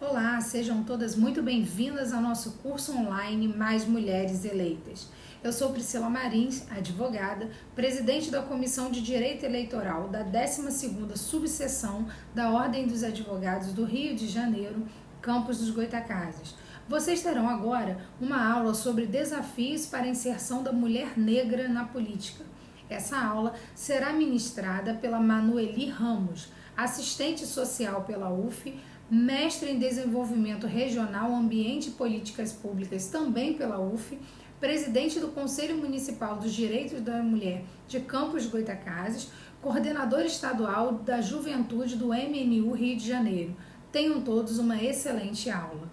Olá, sejam todas muito bem-vindas ao nosso curso online Mais Mulheres Eleitas. Eu sou Priscila Marins, advogada, presidente da Comissão de Direito Eleitoral da 12ª Subseção da Ordem dos Advogados do Rio de Janeiro, Campos dos Goytacazes. Vocês terão agora uma aula sobre desafios para a inserção da mulher negra na política. Essa aula será ministrada pela Manueli Ramos, assistente social pela UF, mestre em Desenvolvimento Regional, Ambiente e Políticas Públicas também pela UF, presidente do Conselho Municipal dos Direitos da Mulher de Campos dos Goytacazes, coordenadora estadual da Juventude do MNU Rio de Janeiro. Tenham todos uma excelente aula.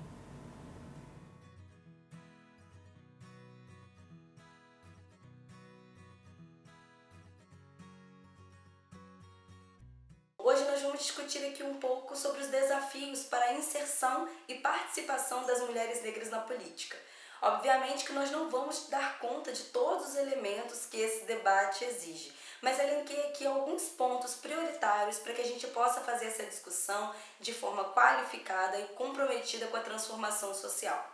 Hoje nós vamos discutir aqui um pouco sobre os desafios para a inserção e participação das mulheres negras na política. Obviamente que nós não vamos dar conta de todos os elementos que esse debate exige, mas elenquei aqui alguns pontos prioritários para que a gente possa fazer essa discussão de forma qualificada e comprometida com a transformação social.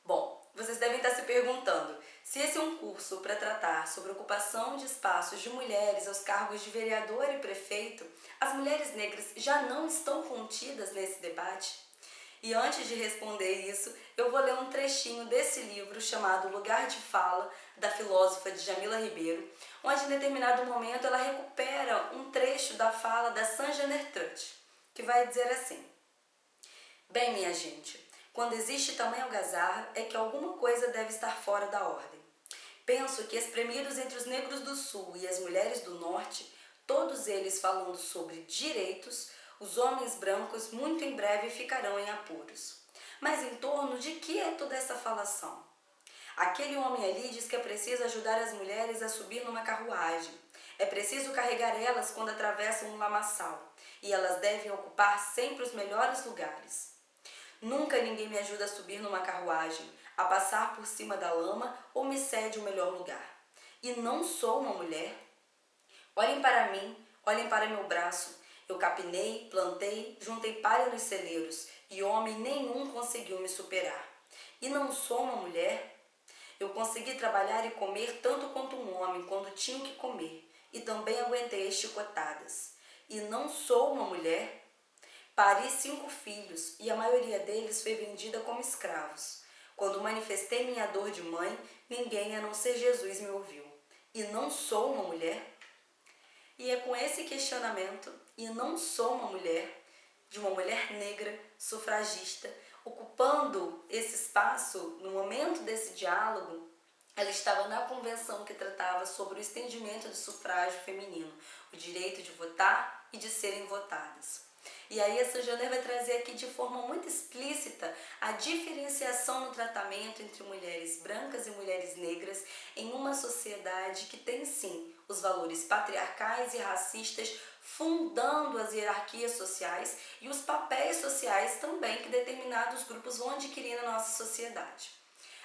Bom, vocês devem estar se perguntando, se esse é um curso para tratar sobre ocupação de espaços de mulheres aos cargos de vereador e prefeito, as mulheres negras já não estão contidas nesse debate? E antes de responder isso, eu vou ler um trechinho desse livro chamado Lugar de Fala, da filósofa Djamila Ribeiro, onde em determinado momento ela recupera um trecho da fala da Sanja Nertrut, que vai dizer assim: "Bem, minha gente, quando existe tamanha algazarra é que alguma coisa deve estar fora da ordem. Penso que espremidos entre os negros do sul e as mulheres do norte, todos eles falando sobre direitos, os homens brancos muito em breve ficarão em apuros. Mas em torno de que é toda essa falação? Aquele homem ali diz que é preciso ajudar as mulheres a subir numa carruagem. É preciso carregar elas quando atravessam um lamaçal, e elas devem ocupar sempre os melhores lugares. Nunca ninguém me ajuda a subir numa carruagem, a passar por cima da lama ou me cede o melhor lugar. E não sou uma mulher? Olhem para mim, olhem para meu braço. Eu capinei, plantei, juntei palha nos celeiros e homem nenhum conseguiu me superar. E não sou uma mulher? Eu consegui trabalhar e comer tanto quanto um homem quando tinha que comer, e também aguentei as chicotadas. E não sou uma mulher? Pari 5 filhos e a maioria deles foi vendida como escravos. Quando manifestei minha dor de mãe, ninguém a não ser Jesus me ouviu. E não sou uma mulher?" E é com esse questionamento, e não sou uma mulher, de uma mulher negra, sufragista, ocupando esse espaço no momento desse diálogo. Ela estava na convenção que tratava sobre o estendimento do sufrágio feminino, o direito de votar e de serem votadas. E aí essa Janeiro vai trazer aqui de forma muito explícita a diferenciação no tratamento entre mulheres brancas e mulheres negras em uma sociedade que tem sim os valores patriarcais e racistas fundando as hierarquias sociais e os papéis sociais também que determinados grupos vão adquirir na nossa sociedade.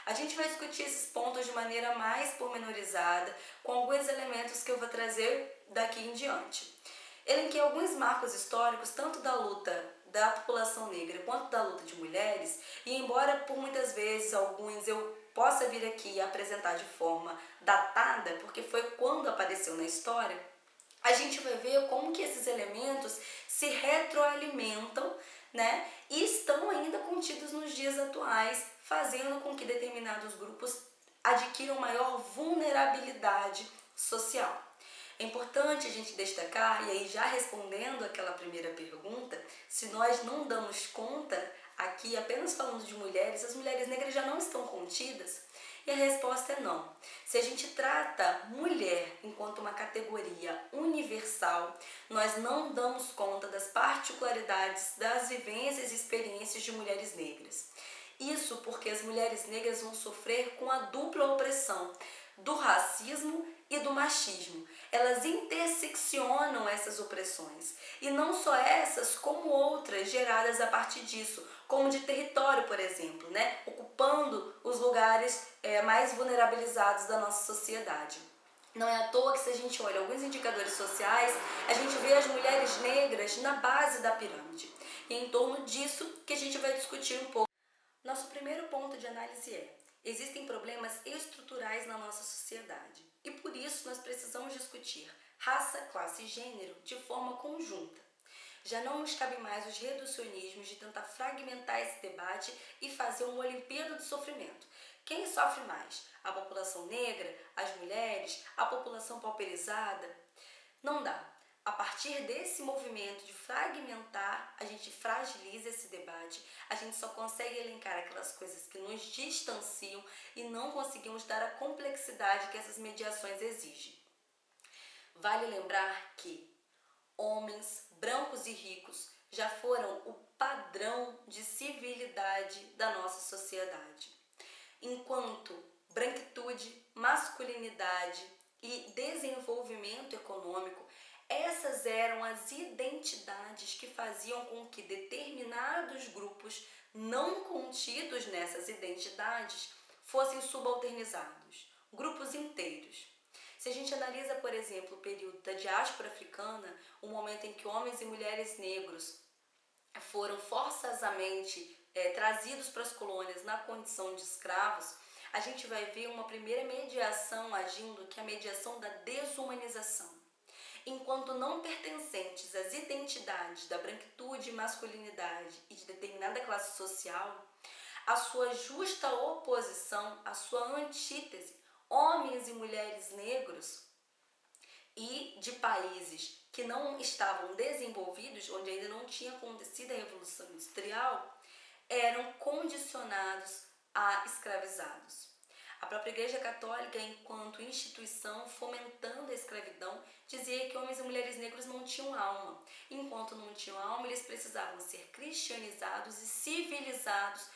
A gente vai discutir esses pontos de maneira mais pormenorizada, com alguns elementos que eu vou trazer daqui em diante. Elenquei alguns marcos históricos, tanto da luta da população negra quanto da luta de mulheres, e embora por muitas vezes alguns eu possa vir aqui apresentar de forma datada, porque foi quando apareceu na história, a gente vai ver como que esses elementos se retroalimentam, né, e estão ainda contidos nos dias atuais, fazendo com que determinados grupos adquiram maior vulnerabilidade social. É importante a gente destacar, e aí já respondendo aquela primeira pergunta, se nós não damos conta, aqui apenas falando de mulheres, as mulheres negras já não estão contidas? E a resposta é não. Se a gente trata mulher enquanto uma categoria universal, nós não damos conta das particularidades das vivências e experiências de mulheres negras. Isso porque as mulheres negras vão sofrer com a dupla opressão do racismo e do machismo. Elas interseccionam essas opressões, e não só essas, como outras geradas a partir disso, como de território, por exemplo, né? Ocupando os lugares mais vulnerabilizados da nossa sociedade. Não é à toa que, se a gente olha alguns indicadores sociais, a gente vê as mulheres negras na base da pirâmide. E é em torno disso que a gente vai discutir um pouco. Nosso primeiro ponto de análise é: existem problemas estruturais na nossa sociedade e por isso nós precisamos discutir raça, classe e gênero de forma conjunta. Já não nos cabe mais os reducionismos de tentar fragmentar esse debate e fazer uma Olimpíada do sofrimento. Quem sofre mais? A população negra? As mulheres? A população pauperizada? Não dá. A partir desse movimento de fragmentar, a gente fragiliza esse debate, a gente só consegue elencar aquelas coisas que nos distanciam e não conseguimos dar a complexidade que essas mediações exigem. Vale lembrar que homens brancos e ricos já foram o padrão de civilidade da nossa sociedade, enquanto branquitude, masculinidade e desenvolvimento econômico, essas eram as identidades que faziam com que determinados grupos não contidos nessas identidades fossem subalternizados, grupos inteiros. Se a gente analisa, por exemplo, o período da diáspora africana, o momento em que homens e mulheres negros foram forçosamente trazidos para as colônias na condição de escravos, a gente vai ver uma primeira mediação agindo, que é a mediação da desumanização. Enquanto não pertencentes às identidades da branquitude e masculinidade e de determinada classe social, a sua justa oposição, a sua antítese, homens e mulheres negros e de países que não estavam desenvolvidos, onde ainda não tinha acontecido a Revolução Industrial, eram condicionados a escravizados. A própria Igreja Católica, enquanto instituição fomentando a escravidão, dizia que homens e mulheres negros não tinham alma. Enquanto não tinham alma, eles precisavam ser cristianizados e civilizados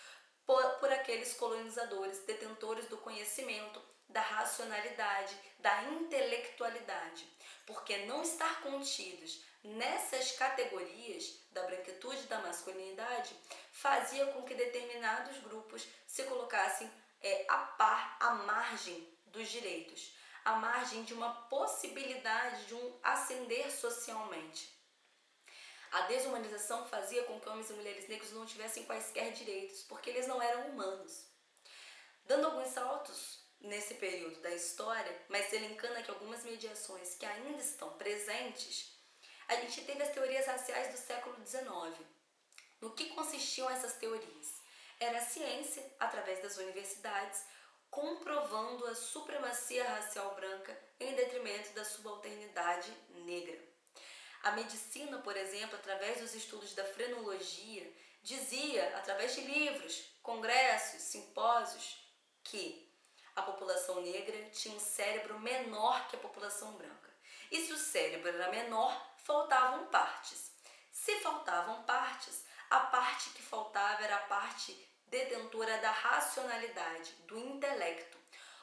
por aqueles colonizadores, detentores do conhecimento, da racionalidade, da intelectualidade. Porque não estar contidos nessas categorias da branquitude e da masculinidade fazia com que determinados grupos se colocassem à margem dos direitos, à margem de uma possibilidade de um ascender socialmente. A desumanização fazia com que homens e mulheres negros não tivessem quaisquer direitos, porque eles não eram humanos. Dando alguns saltos nesse período da história, mas elencando aqui algumas mediações que ainda estão presentes, a gente teve as teorias raciais do século XIX. No que consistiam essas teorias? Era a ciência, através das universidades, comprovando a supremacia racial branca em detrimento da subalternidade negra. A medicina, por exemplo, através dos estudos da frenologia, dizia, através de livros, congressos, simpósios, que a população negra tinha um cérebro menor que a população branca. E se o cérebro era menor, faltavam partes. Se faltavam partes, a parte que faltava era a parte detentora da racionalidade, do intelecto.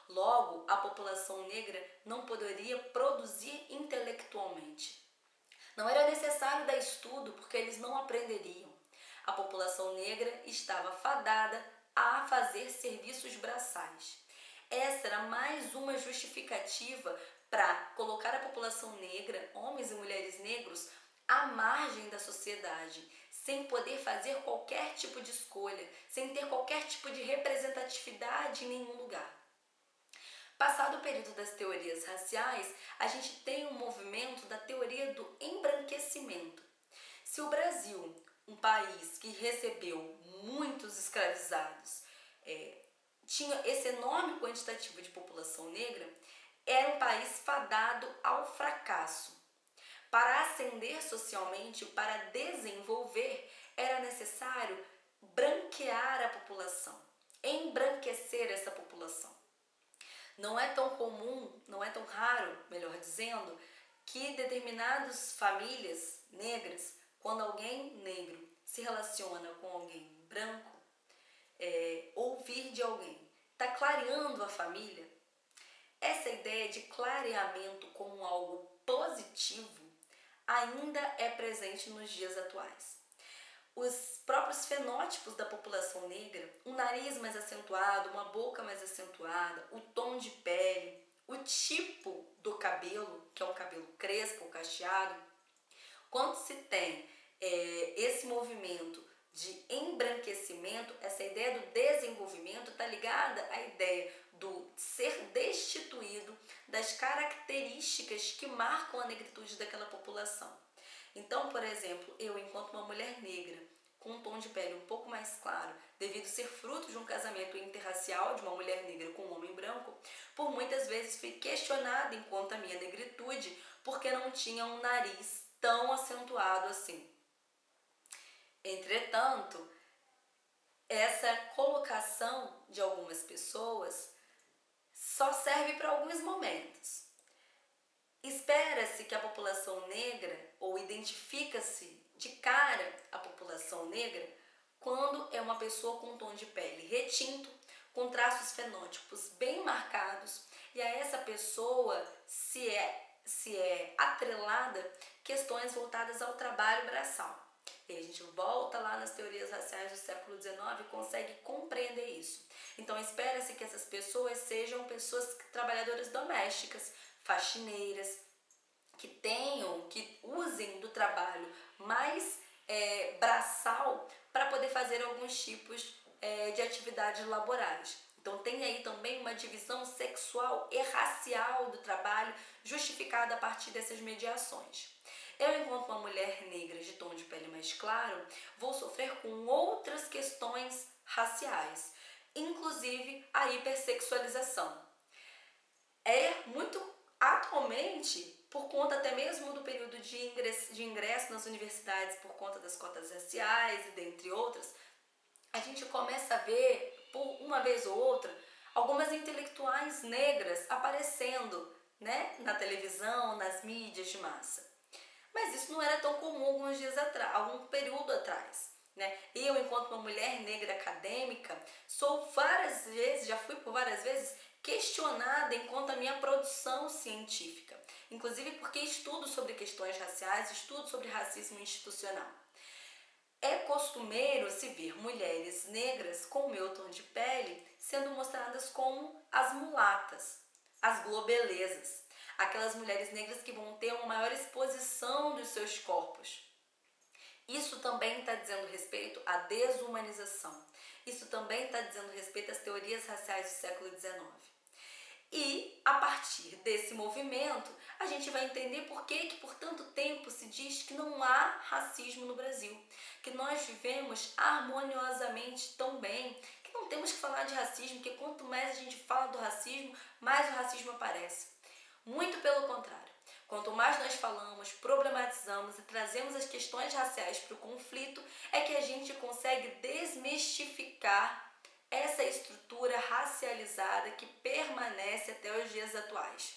Logo, a população negra não poderia produzir intelectualmente. Não era necessário dar estudo porque eles não aprenderiam. A população negra estava fadada a fazer serviços braçais. Essa era mais uma justificativa para colocar a população negra, homens e mulheres negros, à margem da sociedade, sem poder fazer qualquer tipo de escolha, sem ter qualquer tipo de representatividade em nenhum lugar. Passado o período das teorias raciais, a gente tem um movimento da teoria do embranquecimento. Se o Brasil, um país que recebeu muitos escravizados, tinha esse enorme quantitativo de população negra, era um país fadado ao fracasso. Para ascender socialmente, para desenvolver, era necessário branquear a população, embranquecer essa população. Não é tão comum, não é tão raro, melhor dizendo, que determinadas famílias negras, quando alguém negro se relaciona com alguém branco, ouvir de alguém, está clareando a família. Essa ideia de clareamento como algo positivo ainda é presente nos dias atuais. Os próprios fenótipos da população negra, um nariz mais acentuado, uma boca mais acentuada, o tom de pele, o tipo do cabelo, que é um cabelo crespo ou cacheado, quando se tem esse movimento de embranquecimento, essa ideia do desenvolvimento está ligada à ideia do ser destituído das características que marcam a negritude daquela população. Então, por exemplo, eu, enquanto uma mulher negra, com um tom de pele um pouco mais claro, devido ser fruto de um casamento interracial de uma mulher negra com um homem branco, por muitas vezes fui questionada enquanto a minha negritude, porque não tinha um nariz tão acentuado assim. Entretanto, essa colocação de algumas pessoas só serve para alguns momentos. Espera-se que a população negra, ou identifica-se de cara a população negra, quando é uma pessoa com um tom de pele retinto, com traços fenótipos bem marcados, e a essa pessoa se é atrelada questões voltadas ao trabalho braçal. E a gente volta lá nas teorias raciais do século XIX e consegue compreender isso. Então espera-se que essas pessoas sejam pessoas trabalhadoras domésticas, faxineiras, que usem do trabalho mais braçal para poder fazer alguns tipos de atividades laborais. Então tem aí também uma divisão sexual e racial do trabalho justificada a partir dessas mediações. Eu, enquanto uma mulher negra de tom de pele mais claro, vou sofrer com outras questões raciais, inclusive a hipersexualização. Atualmente, por conta até mesmo do período de ingresso nas universidades, por conta das cotas raciais e dentre outras, a gente começa a ver, por uma vez ou outra, algumas intelectuais negras aparecendo, né, na televisão, nas mídias de massa. Mas isso não era tão comum alguns dias atrás, algum período atrás, né? Eu, enquanto uma mulher negra acadêmica, já fui por várias vezes questionada enquanto a minha produção científica, inclusive porque estudo sobre questões raciais, estudo sobre racismo institucional. É costumeiro se ver mulheres negras com o meu tom de pele sendo mostradas como as mulatas, as globelezas, aquelas mulheres negras que vão ter uma maior exposição dos seus corpos. Isso também está dizendo respeito à desumanização. Isso também está dizendo respeito às teorias raciais do século XIX. E, a partir desse movimento, a gente vai entender por que por tanto tempo se diz que não há racismo no Brasil, que nós vivemos harmoniosamente tão bem, que não temos que falar de racismo, que quanto mais a gente fala do racismo, mais o racismo aparece. Muito pelo contrário. Quanto mais nós falamos, problematizamos e trazemos as questões raciais para o conflito, é que a gente consegue desmistificar essa estrutura racializada que permanece até os dias atuais.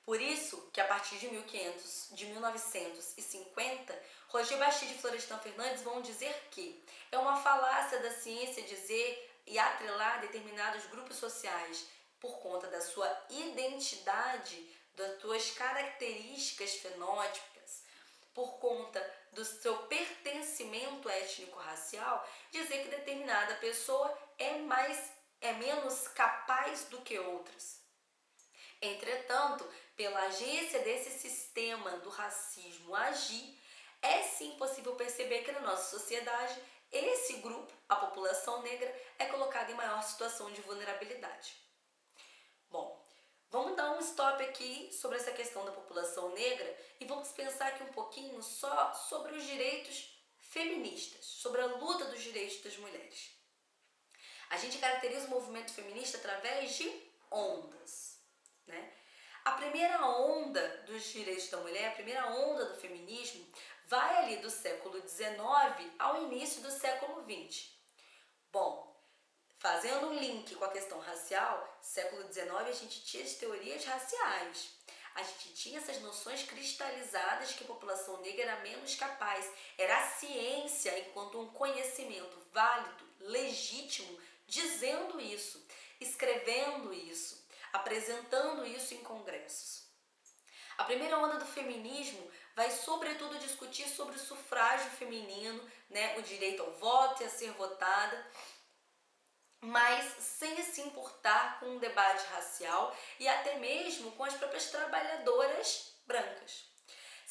Por isso que a partir de 1950, Roger Bastide e Florestan Fernandes vão dizer que é uma falácia da ciência dizer e atrelar determinados grupos sociais por conta da sua identidade, das suas características fenótipas, por conta do seu pertencimento étnico-racial, dizer que determinada pessoa é menos capaz do que outras. Entretanto, pela agência desse sistema do racismo agir, é sim possível perceber que na nossa sociedade, esse grupo, a população negra, é colocado em maior situação de vulnerabilidade. Bom, vamos dar um stop aqui sobre essa questão da população negra e vamos pensar aqui um pouquinho só sobre os direitos feministas, sobre a luta dos direitos das mulheres. A gente caracteriza o movimento feminista através de ondas, né? A primeira onda dos direitos da mulher, a primeira onda do feminismo, vai ali do século XIX ao início do século XX. Bom, fazendo um link com a questão racial, século XIX a gente tinha as teorias raciais. A gente tinha essas noções cristalizadas de que a população negra era menos capaz. Era a ciência enquanto um conhecimento válido, legítimo, dizendo isso, escrevendo isso, apresentando isso em congressos. A primeira onda do feminismo vai sobretudo discutir sobre o sufrágio feminino, né, o direito ao voto e a ser votada, mas sem se importar com o debate racial e até mesmo com as próprias trabalhadoras brancas.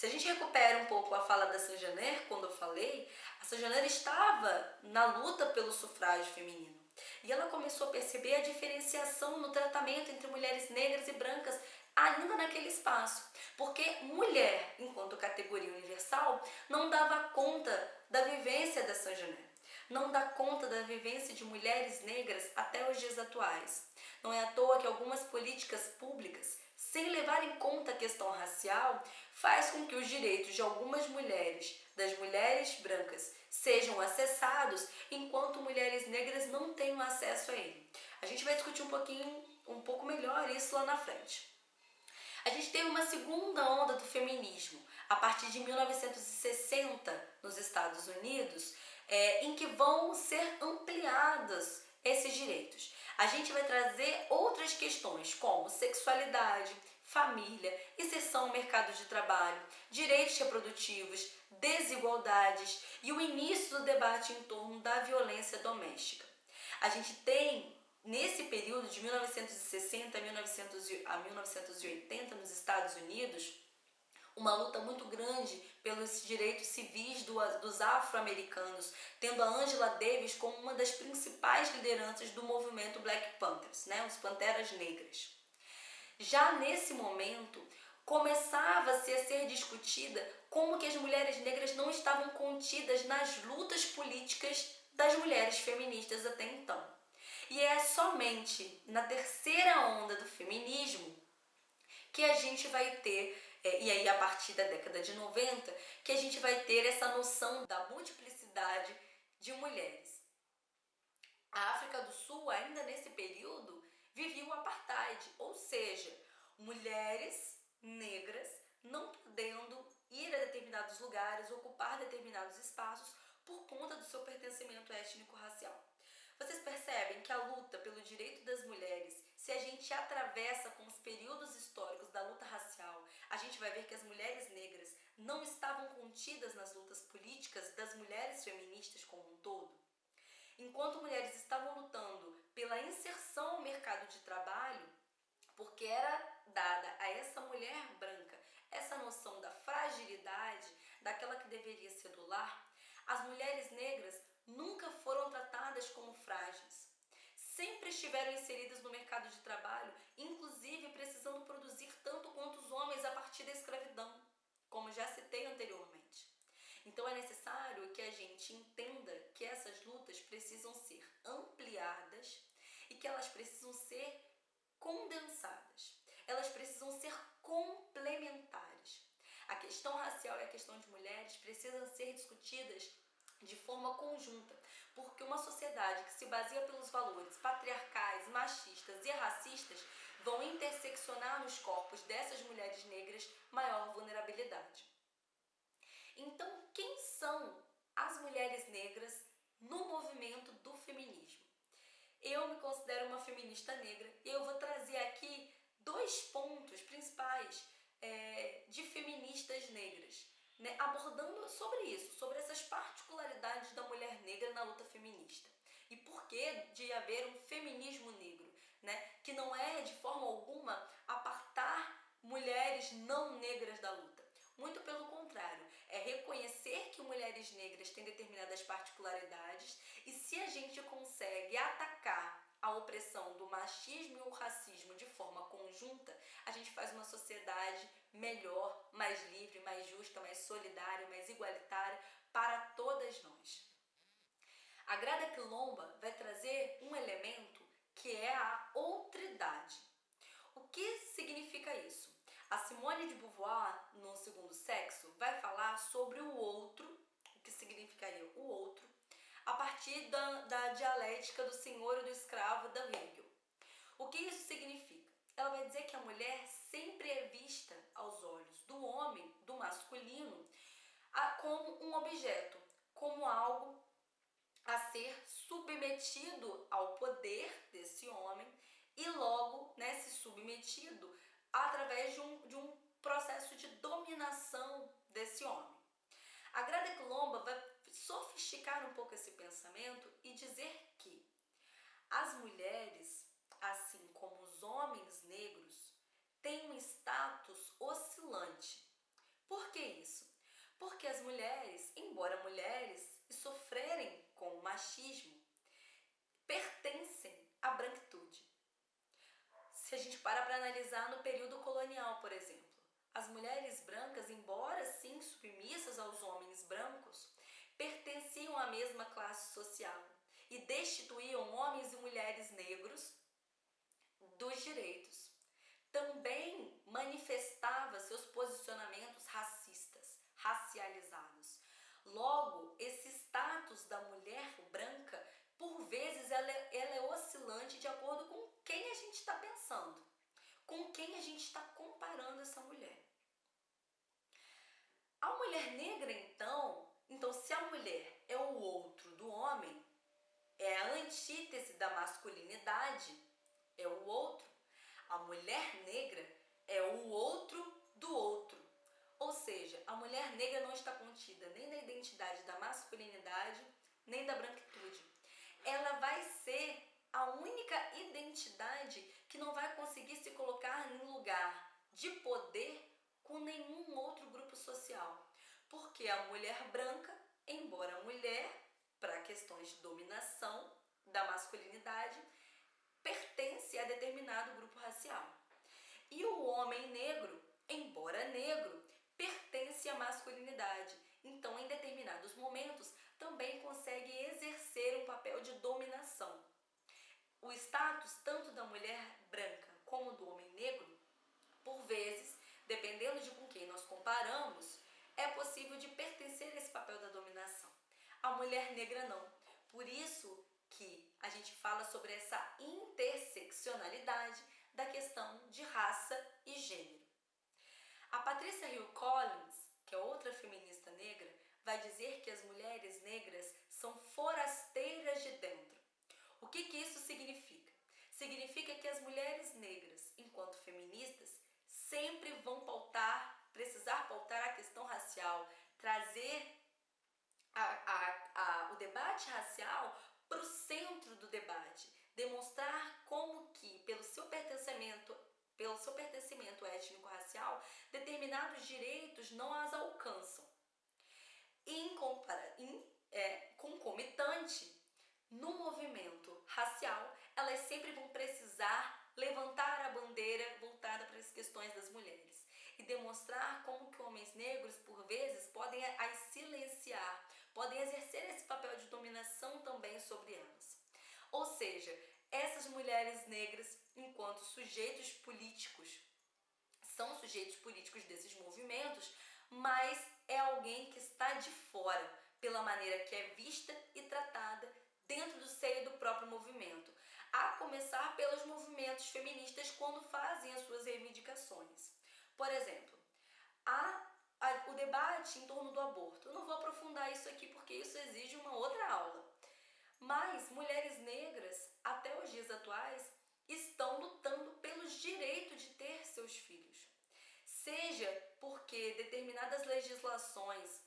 Se a gente recupera um pouco a fala da Saint-Janer, quando eu falei, a Saint-Janer estava na luta pelo sufrágio feminino. E ela começou a perceber a diferenciação no tratamento entre mulheres negras e brancas ainda naquele espaço. Porque mulher, enquanto categoria universal, não dava conta da vivência da Saint-Janer. Não dá conta da vivência de mulheres negras até os dias atuais. Não é à toa que algumas políticas públicas, sem levar em conta a questão racial, faz com que os direitos de algumas mulheres, das mulheres brancas, sejam acessados, enquanto mulheres negras não tenham acesso a ele. A gente vai discutir um pouco melhor isso lá na frente. A gente teve uma segunda onda do feminismo, a partir de 1960, nos Estados Unidos, em que vão ser ampliados esses direitos. A gente vai trazer outras questões, como sexualidade, família, inserção no mercado de trabalho, direitos reprodutivos, desigualdades e o início do debate em torno da violência doméstica. A gente tem, nesse período de 1960 a 1980, nos Estados Unidos, uma luta muito grande pelos direitos civis dos afro-americanos, tendo a Angela Davis como uma das principais lideranças do movimento Black Panthers, os Panteras Negras. Já nesse momento, começava-se a ser discutida como que as mulheres negras não estavam contidas nas lutas políticas das mulheres feministas até então. E é somente na terceira onda do feminismo que a gente vai ter, e aí a partir da década de 90, que a gente vai ter essa noção da multiplicidade de mulheres. A África do Sul, ainda nesse período, vivia o apartheid, ou seja, mulheres negras não podendo ir a determinados lugares, ocupar determinados espaços por conta do seu pertencimento étnico-racial. Vocês percebem que a luta pelo direito das mulheres, se a gente atravessa com os períodos históricos da luta racial, a gente vai ver que as mulheres negras não estavam contidas nas lutas políticas das mulheres feministas como um todo. Enquanto mulheres estavam lutando pela inserção ao mercado de trabalho, porque era dada a essa mulher branca essa noção da fragilidade, daquela que deveria ser do lar, as mulheres negras nunca foram tratadas como frágeis. Sempre estiveram inseridas no mercado de trabalho, inclusive precisando produzir tanto quanto os homens a partir da escravidão, como já citei anteriormente. Então é necessário que a gente entenda que essas lutas precisam ser ampliadas e que elas precisam ser condensadas. Elas precisam ser complementares. A questão racial e a questão de mulheres precisam ser discutidas de forma conjunta, porque uma sociedade que se baseia pelos valores patriarcais, machistas e racistas vão interseccionar nos corpos dessas mulheres negras maior vulnerabilidade. Então, quem são as mulheres negras no movimento do feminismo? Eu me considero uma feminista negra e eu vou trazer aqui 2 pontos principais de feministas negras, abordando sobre isso, sobre essas particularidades da mulher negra na luta feminista. E por que de haver um feminismo negro, que não é de forma alguma apartar mulheres não negras da luta. Muito pelo contrário, é reconhecer que mulheres negras têm determinadas particularidades e se a gente consegue atacar a opressão do machismo e o racismo de forma conjunta, a gente faz uma sociedade melhor, mais livre, mais justa, mais solidária, mais igualitária para todas nós. A Grada Quilomba vai trazer um elemento que é a outridade. O que significa isso? A Simone de Beauvoir, no Segundo Sexo, vai falar sobre o outro, o que significaria o outro, a partir da dialética do senhor e do escravo da Hegel. O que isso significa? Ela vai dizer que a mulher sempre é vista aos olhos do homem, do masculino, como um objeto, como algo a ser submetido ao poder desse homem e logo, se submetido através de um processo de dominação desse homem. A Grada Quilomba vai sofisticar um pouco esse pensamento e dizer que as mulheres, assim como os homens negros, têm um status oscilante. Por que isso? Porque as mulheres, embora mulheres e sofrerem com o machismo, pertencem à branquitude. Se a gente para analisar no período colonial, por exemplo, as mulheres brancas, embora sim submissas aos homens brancos, pertenciam à mesma classe social e destituíam homens e mulheres negros dos direitos. Também manifestava seus posicionamentos racistas, racializados. Logo, esse status da mulher branca, por vezes, ela é oscilante de acordo com quem a gente está pensando, com quem a gente está comparando essa mulher. A mulher negra, então, se a mulher é o outro do homem, é a antítese da masculinidade, é o outro. A mulher negra é o outro do outro. Ou seja, a mulher negra não está contida nem na identidade da masculinidade, nem da branquitude. Ela vai ser a única identidade que não vai conseguir se colocar em lugar de poder com nenhum outro grupo social. Porque a mulher branca, embora mulher, para questões de dominação da masculinidade, pertence a determinado grupo racial. E o homem negro, embora negro, pertence à masculinidade. Então, em determinados momentos, também consegue exercer um papel de dominação. O status tanto da mulher branca como do homem negro, por vezes, dependendo de com quem nós comparamos, é possível de pertencer a esse papel da dominação. A mulher negra não. Por isso que a gente fala sobre essa interseccionalidade da questão de raça e gênero. A Patricia Hill Collins, que é outra feminista negra, vai dizer que as mulheres negras são forasteiras de dentro. O que isso significa? Significa que as mulheres negras, enquanto feministas, sempre vão precisar pautar a questão racial, trazer o debate racial para o centro do debate, demonstrar como que, pelo seu pertencimento étnico-racial, determinados direitos não as alcançam. Concomitante, no movimento racial, elas sempre vão precisar levantar a bandeira voltada para as questões das mulheres e demonstrar como que homens negros, por vezes, podem as silenciar, podem exercer esse papel de dominação também sobre elas. Ou seja, essas mulheres negras, enquanto sujeitos políticos, são sujeitos políticos desses movimentos, mas é alguém que está de fora, pela maneira que é vista e tratada dentro do seio do próprio movimento, a começar pelos movimentos feministas quando fazem as suas reivindicações. Por exemplo, o debate em torno do aborto. Eu não vou aprofundar isso aqui porque isso exige uma outra aula. Mas mulheres negras, até os dias atuais, estão lutando pelos direitos de ter seus filhos. Seja porque determinadas legislações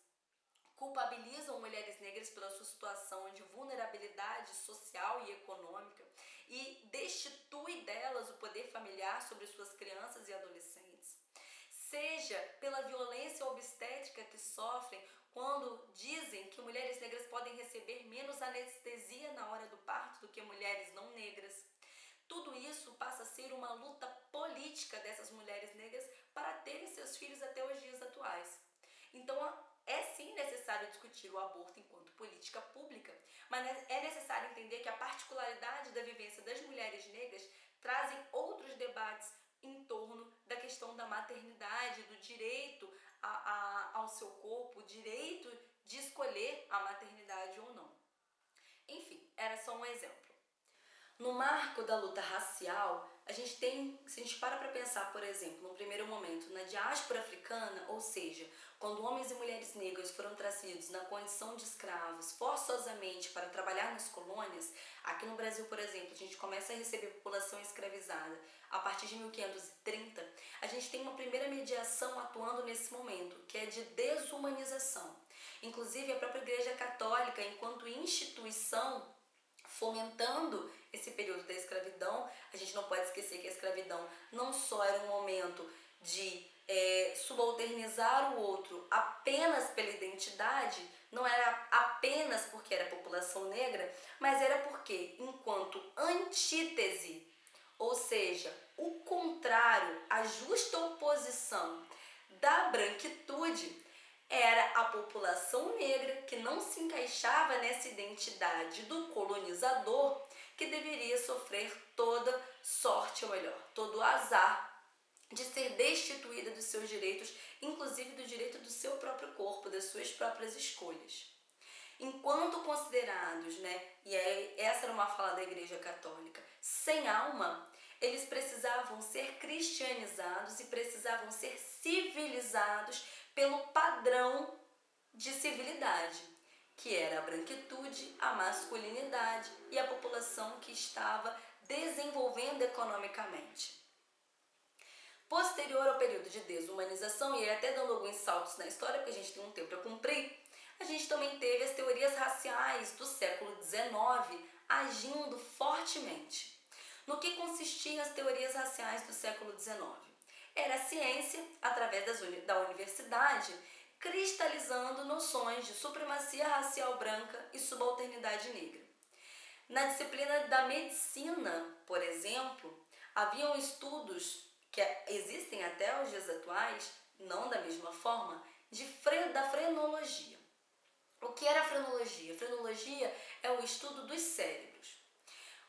culpabilizam mulheres negras pela sua situação de vulnerabilidade social e econômica e destitui delas o poder familiar sobre suas crianças e adolescentes. Seja pela violência obstétrica que sofrem quando dizem que mulheres negras podem receber menos anestesia na hora do parto do que mulheres não negras. Tudo isso passa a ser uma luta política dessas mulheres negras para terem seus filhos até os dias atuais. Então, é sim necessário discutir o aborto enquanto política pública, mas é necessário entender que a particularidade da vivência das mulheres negras trazem outros debates em torno da questão da maternidade, do direito ao seu corpo, o direito de escolher a maternidade ou não. Enfim, era só um exemplo. No marco da luta racial, se a gente para pensar, por exemplo, no primeiro momento, na diáspora africana, ou seja, quando homens e mulheres negros foram trazidos na condição de escravos forçosamente para trabalhar nas colônias, aqui no Brasil, por exemplo, a gente começa a receber população escravizada a partir de 1530, a gente tem uma primeira mediação atuando nesse momento, que é de desumanização. Inclusive, a própria Igreja Católica, enquanto instituição, fomentando esse período da escravidão, a gente não pode esquecer que a escravidão não só era um momento de subalternizar o outro apenas pela identidade, não era apenas porque era população negra, mas era porque, enquanto antítese, ou seja, o contrário, a justa oposição da branquitude, era a população negra que não se encaixava nessa identidade do colonizador, que deveria sofrer toda sorte, ou melhor, todo o azar de ser destituída dos seus direitos, inclusive do direito do seu próprio corpo, das suas próprias escolhas. Enquanto considerados, e essa era uma fala da Igreja Católica, sem alma, eles precisavam ser cristianizados e precisavam ser civilizados pelo padrão de civilidade, que era a branquitude, a masculinidade e a população que estava desenvolvendo economicamente. Posterior ao período de desumanização, e até dando alguns saltos na história, porque a gente tem um tempo para cumprir, a gente também teve as teorias raciais do século XIX agindo fortemente. No que consistiam as teorias raciais do século XIX? Era a ciência, através da universidade, cristalizando noções de supremacia racial branca e subalternidade negra. Na disciplina da medicina, por exemplo, haviam estudos que existem até os dias atuais, não da mesma forma, da frenologia. O que era a frenologia? A frenologia é o estudo dos cérebros.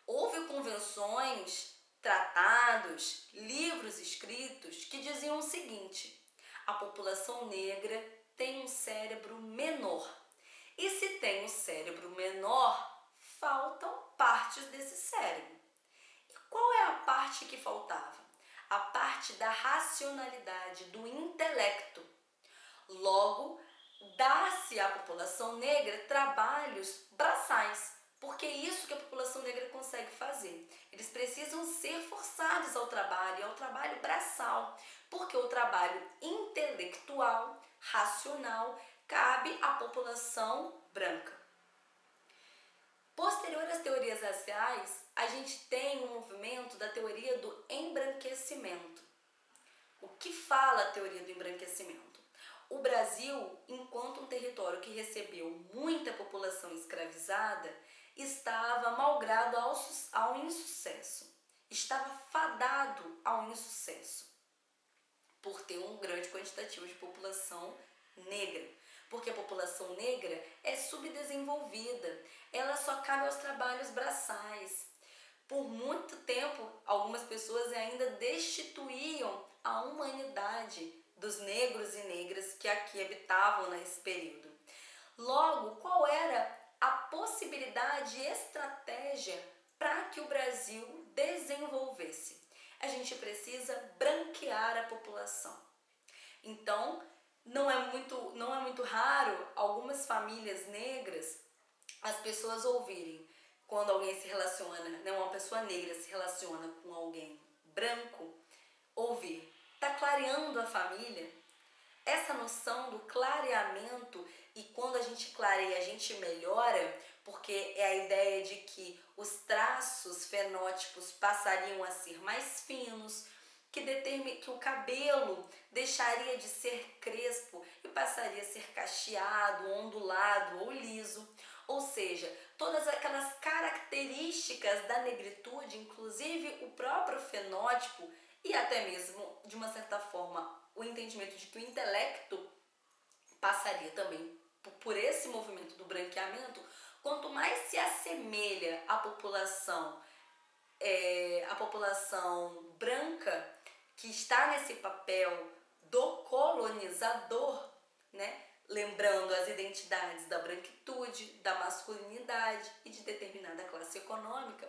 Houve convenções, tratados, livros escritos que diziam o seguinte: a população negra tem um cérebro menor. E se tem um cérebro menor, faltam partes desse cérebro. E qual é a parte que faltava? A parte da racionalidade, do intelecto. Logo, dá-se à população negra trabalhos braçais, porque é isso que a população negra consegue fazer. Eles precisam ser forçados ao trabalho braçal, porque o trabalho intelectual, racional, cabe à população branca. Posterior às teorias raciais, a gente tem um movimento da teoria do embranquecimento. O que fala a teoria do embranquecimento? O Brasil, enquanto um território que recebeu muita população escravizada, estava malgrado ao insucesso. Estava fadado ao insucesso, por ter um grande quantitativo de população negra. Porque a população negra é subdesenvolvida, ela só cabe aos trabalhos braçais. Por muito tempo, algumas pessoas ainda destituíam a humanidade dos negros e negras que aqui habitavam nesse período. Logo, qual era a possibilidade e estratégia para que o Brasil desenvolvesse? A gente precisa branquear a população. Então, não é muito raro algumas famílias negras, as pessoas ouvirem, quando alguém se relaciona, uma pessoa negra se relaciona com alguém branco, ouvir: tá clareando a família? Essa noção do clareamento, e quando a gente clareia, a gente melhora, porque é a ideia de que os traços fenótipos passariam a ser mais finos, que o cabelo deixaria de ser crespo e passaria a ser cacheado, ondulado ou liso. Ou seja, todas aquelas características da negritude, inclusive o próprio fenótipo e até mesmo, de uma certa forma, o entendimento de que o intelecto passaria também por esse movimento do branqueamento. Quanto mais se assemelha a população branca, que está nesse papel do colonizador, lembrando as identidades da branquitude, da masculinidade e de determinada classe econômica,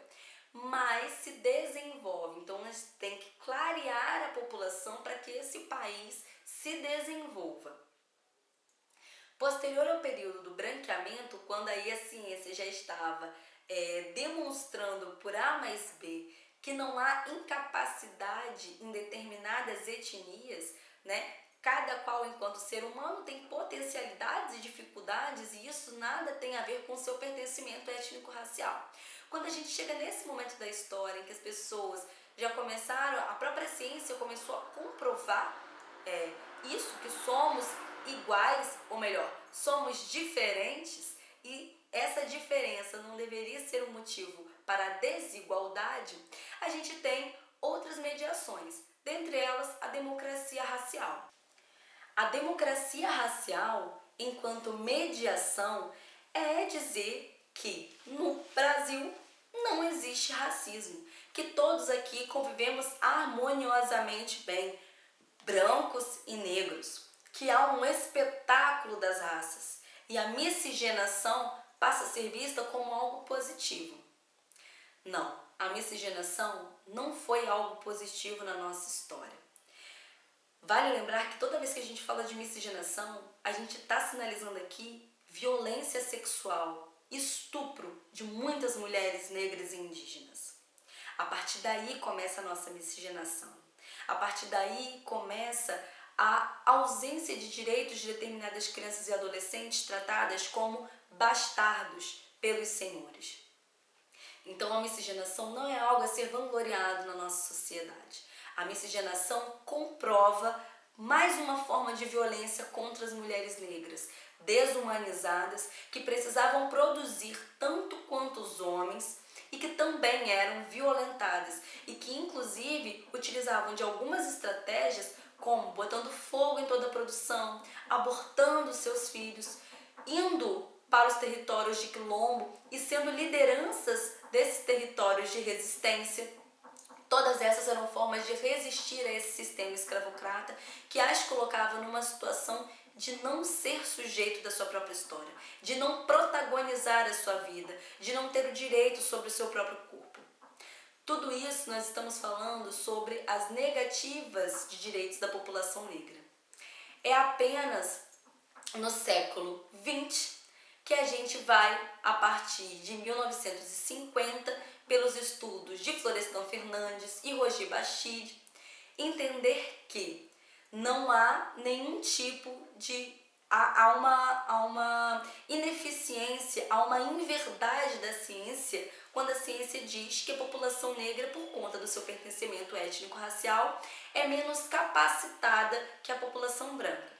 mais se desenvolve. Então, nós temos que clarear a população para que esse país se desenvolva. Posterior ao período do branqueamento, quando aí a ciência já estava demonstrando por A mais B que não há incapacidade em determinadas etnias, cada qual, enquanto ser humano, tem potencialidades e dificuldades, e isso nada tem a ver com o seu pertencimento étnico-racial. Quando a gente chega nesse momento da história em que as pessoas já começaram, a própria ciência começou a comprovar isso que somos iguais, ou melhor, somos diferentes, e essa diferença não deveria ser um motivo para a desigualdade, a gente tem outras mediações, dentre elas a democracia racial. A democracia racial, enquanto mediação, é dizer que no Brasil não existe racismo, que todos aqui convivemos harmoniosamente bem, brancos e negros, que há um espetáculo das raças e a miscigenação passa a ser vista como algo positivo. Não, a miscigenação não foi algo positivo na nossa história. Vale lembrar que toda vez que a gente fala de miscigenação, a gente está sinalizando aqui violência sexual, estupro de muitas mulheres negras e indígenas. A partir daí começa a nossa miscigenação. A partir daí começa a ausência de direitos de determinadas crianças e adolescentes tratadas como bastardos pelos senhores. Então a miscigenação não é algo a ser vangloriado na nossa sociedade. A miscigenação comprova mais uma forma de violência contra as mulheres negras, desumanizadas, que precisavam produzir tanto quanto os homens e que também eram violentadas e que inclusive utilizavam de algumas estratégias, como botando fogo em toda a produção, abortando seus filhos, indo para os territórios de quilombo e sendo lideranças desses territórios de resistência. Todas essas eram formas de resistir a esse sistema escravocrata que as colocava numa situação de não ser sujeito da sua própria história, de não protagonizar a sua vida, de não ter o direito sobre o seu próprio corpo. Tudo isso nós estamos falando sobre as negativas de direitos da população negra. É apenas no século XX que a gente vai, a partir de 1950, pelos estudos de Florestan Fernandes e Roger Bastide, entender que não há nenhum tipo de... Há uma ineficiência, há uma inverdade da ciência quando a ciência diz que a população negra, por conta do seu pertencimento étnico-racial, é menos capacitada que a população branca.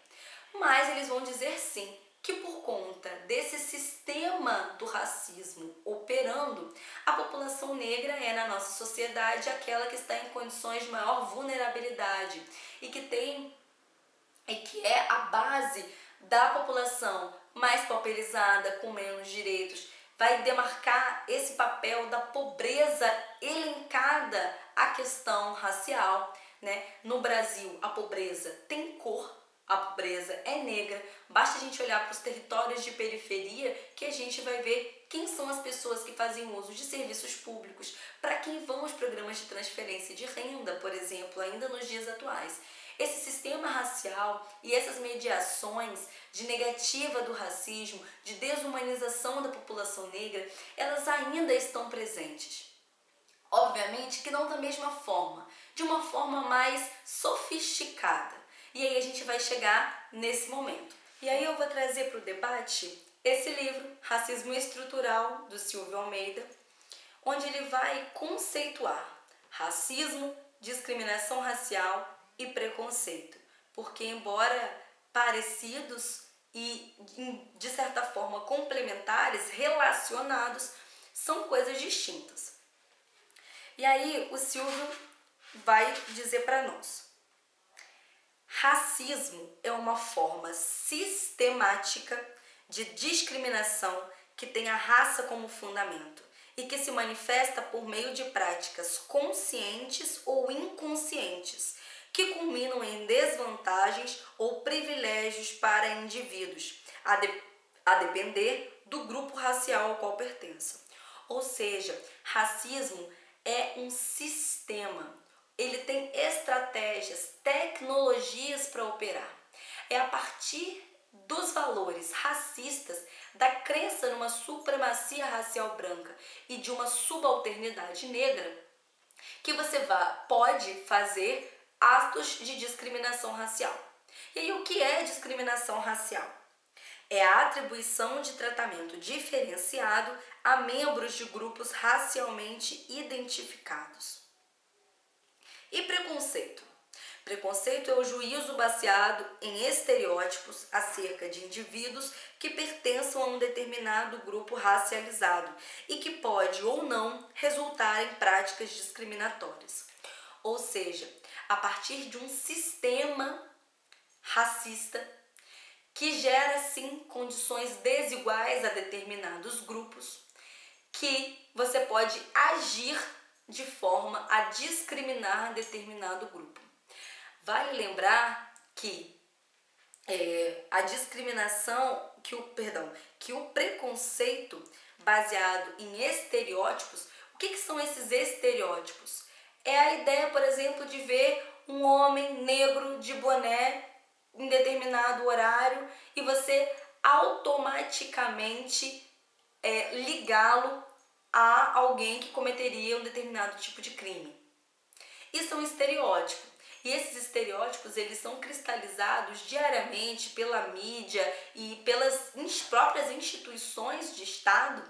Mas eles vão dizer sim, que por conta desse sistema do racismo operando, a população negra é na nossa sociedade aquela que está em condições de maior vulnerabilidade e que é a base da população mais pauperizada, com menos direitos, vai demarcar esse papel da pobreza elencada à questão racial, né? No Brasil, a pobreza tem cor, a pobreza é negra, basta a gente olhar para os territórios de periferia que a gente vai ver quem são as pessoas que fazem uso de serviços públicos, para quem vão os programas de transferência de renda, por exemplo, ainda nos dias atuais. Esse sistema racial e essas mediações de negativa do racismo, de desumanização da população negra, elas ainda estão presentes. Obviamente que não da mesma forma, de uma forma mais sofisticada. E aí a gente vai chegar nesse momento. E aí eu vou trazer para o debate esse livro, Racismo Estrutural, do Silvio Almeida, onde ele vai conceituar racismo, discriminação racial e preconceito. Porque embora parecidos e de certa forma complementares, relacionados, são coisas distintas. E aí o Silvio vai dizer para nós: racismo é uma forma sistemática de discriminação que tem a raça como fundamento e que se manifesta por meio de práticas conscientes ou inconscientes, que culminam em desvantagens ou privilégios para indivíduos, a depender do grupo racial ao qual pertençam. Ou seja, racismo é um sistema. Ele tem estratégias, tecnologias para operar. É a partir dos valores racistas, da crença numa supremacia racial branca e de uma subalternidade negra, que você pode fazer atos de discriminação racial. E aí, o que é discriminação racial? É a atribuição de tratamento diferenciado a membros de grupos racialmente identificados. E preconceito? Preconceito é o juízo baseado em estereótipos acerca de indivíduos que pertençam a um determinado grupo racializado e que pode ou não resultar em práticas discriminatórias. Ou seja, a partir de um sistema racista que gera, sim, condições desiguais a determinados grupos, que você pode agir de forma a discriminar determinado grupo. Vale lembrar que a discriminação, que o preconceito baseado em estereótipos, o que são esses estereótipos? É a ideia, por exemplo, de ver um homem negro de boné em determinado horário e você automaticamente ligá-lo a alguém que cometeria um determinado tipo de crime. Isso é um estereótipo. E esses estereótipos, eles são cristalizados diariamente pela mídia e pelas próprias instituições de Estado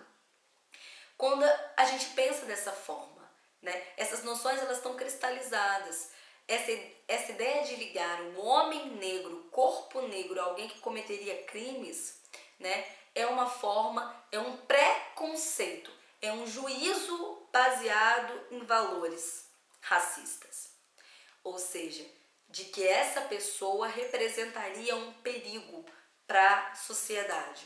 quando a gente pensa dessa forma, né? Essas noções, elas estão cristalizadas. Essa ideia de ligar um homem negro, corpo negro, a alguém que cometeria crimes, né, é uma forma, é um preconceito, é um juízo baseado em valores racistas. Ou seja, de que essa pessoa representaria um perigo para a sociedade.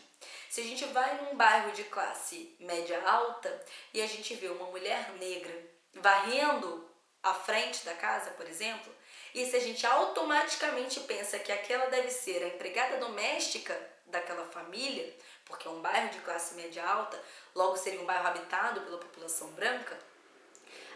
Se a gente vai num bairro de classe média alta e a gente vê uma mulher negra varrendo à frente da casa, por exemplo, e se a gente automaticamente pensa que aquela deve ser a empregada doméstica daquela família, porque é um bairro de classe média alta, logo seria um bairro habitado pela população branca,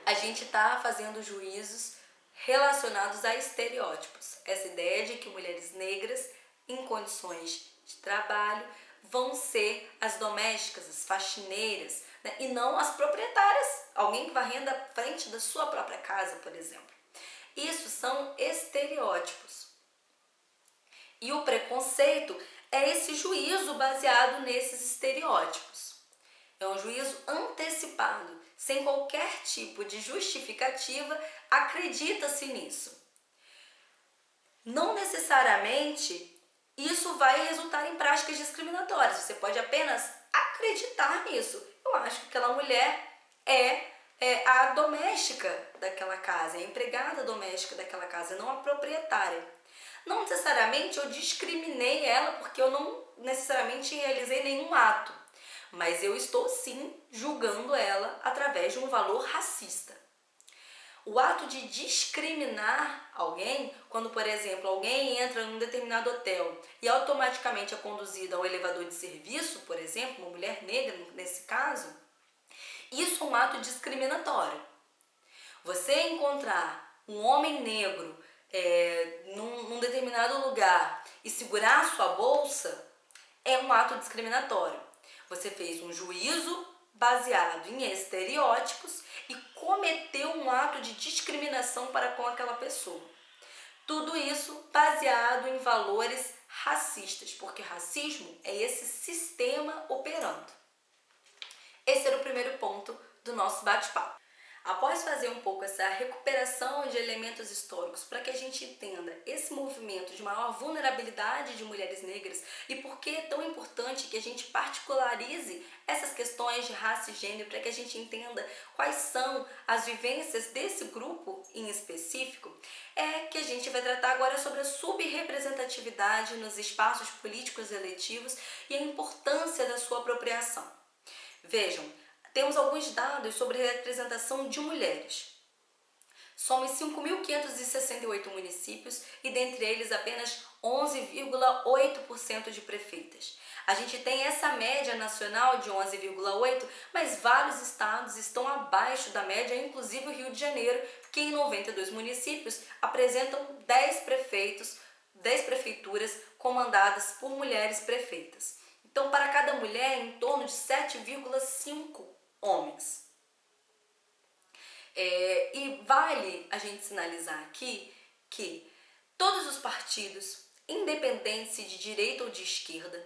a gente está fazendo juízos relacionados a estereótipos. Essa ideia de que mulheres negras, em condições de trabalho, vão ser as domésticas, as faxineiras, né? E não as proprietárias, alguém que varrendo à frente da sua própria casa, por exemplo. Isso são estereótipos. E o preconceito é esse juízo baseado nesses estereótipos. É um juízo antecipado, sem qualquer tipo de justificativa, acredita-se nisso. Não necessariamente isso vai resultar em práticas discriminatórias, você pode apenas acreditar nisso. Eu acho que aquela mulher é a doméstica daquela casa, é a empregada doméstica daquela casa, não a proprietária. Não necessariamente eu discriminei ela porque eu não necessariamente realizei nenhum ato, mas eu estou sim julgando ela através de um valor racista. O ato de discriminar alguém, quando, por exemplo, alguém entra num determinado hotel e automaticamente é conduzida ao elevador de serviço, por exemplo, uma mulher negra nesse caso, isso é um ato discriminatório. Você encontrar um homem negro num determinado lugar e segurar a sua bolsa é um ato discriminatório. Você fez um juízo baseado em estereótipos e cometeu um ato de discriminação para com aquela pessoa. Tudo isso baseado em valores racistas, porque racismo é esse sistema operando. Esse era o primeiro ponto do nosso bate-papo. Após fazer um pouco essa recuperação de elementos históricos para que a gente entenda esse movimento de maior vulnerabilidade de mulheres negras e por que é tão importante que a gente particularize essas questões de raça e gênero para que a gente entenda quais são as vivências desse grupo em específico, é que a gente vai tratar agora sobre a subrepresentatividade nos espaços políticos eletivos e a importância da sua apropriação. Vejam, temos alguns dados sobre a representação de mulheres. Somos 5.568 municípios e dentre eles apenas 11,8% de prefeitas. A gente tem essa média nacional de 11,8%, mas vários estados estão abaixo da média, inclusive o Rio de Janeiro, que em 92 municípios apresentam 10 prefeituras comandadas por mulheres prefeitas. Então, para cada mulher, em torno de 7,5 homens. E vale a gente sinalizar aqui que todos os partidos, independente de direita ou de esquerda,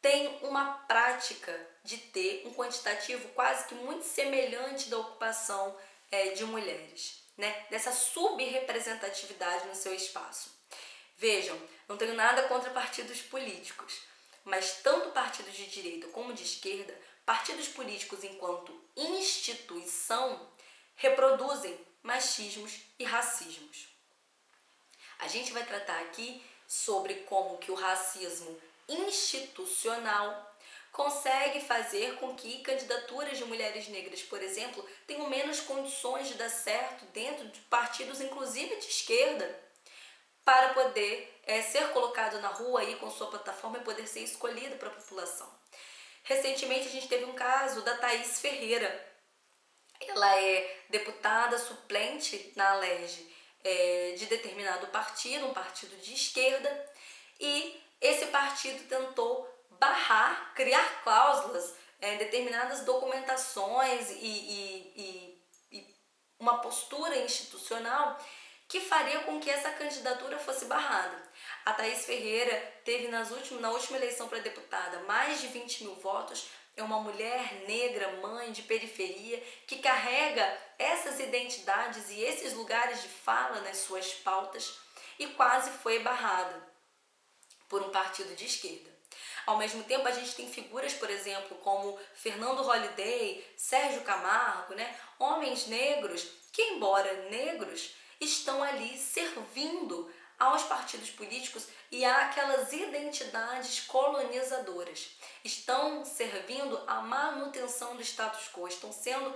têm uma prática de ter um quantitativo quase que muito semelhante da ocupação de mulheres. né, dessa subrepresentatividade no seu espaço. Vejam, não tenho nada contra partidos políticos, mas tanto partidos de direita como de esquerda, partidos políticos enquanto instituição, reproduzem machismos e racismos. A gente vai tratar aqui sobre como que o racismo institucional consegue fazer com que candidaturas de mulheres negras, por exemplo, tenham menos condições de dar certo dentro de partidos, inclusive de esquerda, para poder ser colocado na rua aí com sua plataforma e poder ser escolhido para a população. Recentemente a gente teve um caso da Thaís Ferreira. Ela é deputada suplente na Alerj de determinado partido, um partido de esquerda, e esse partido tentou barrar, criar cláusulas, determinadas documentações e uma postura institucional que faria com que essa candidatura fosse barrada. A Thaís Ferreira teve na última eleição para deputada mais de 20 mil votos. É uma mulher negra, mãe de periferia, que carrega essas identidades e esses lugares de fala nas suas pautas e quase foi barrada por um partido de esquerda. Ao mesmo tempo, a gente tem figuras, por exemplo, como Fernando Holliday, Sérgio Camargo, homens negros que, embora negros, estão ali servindo aos partidos políticos e àquelas identidades colonizadoras. Estão servindo à manutenção do status quo, estão sendo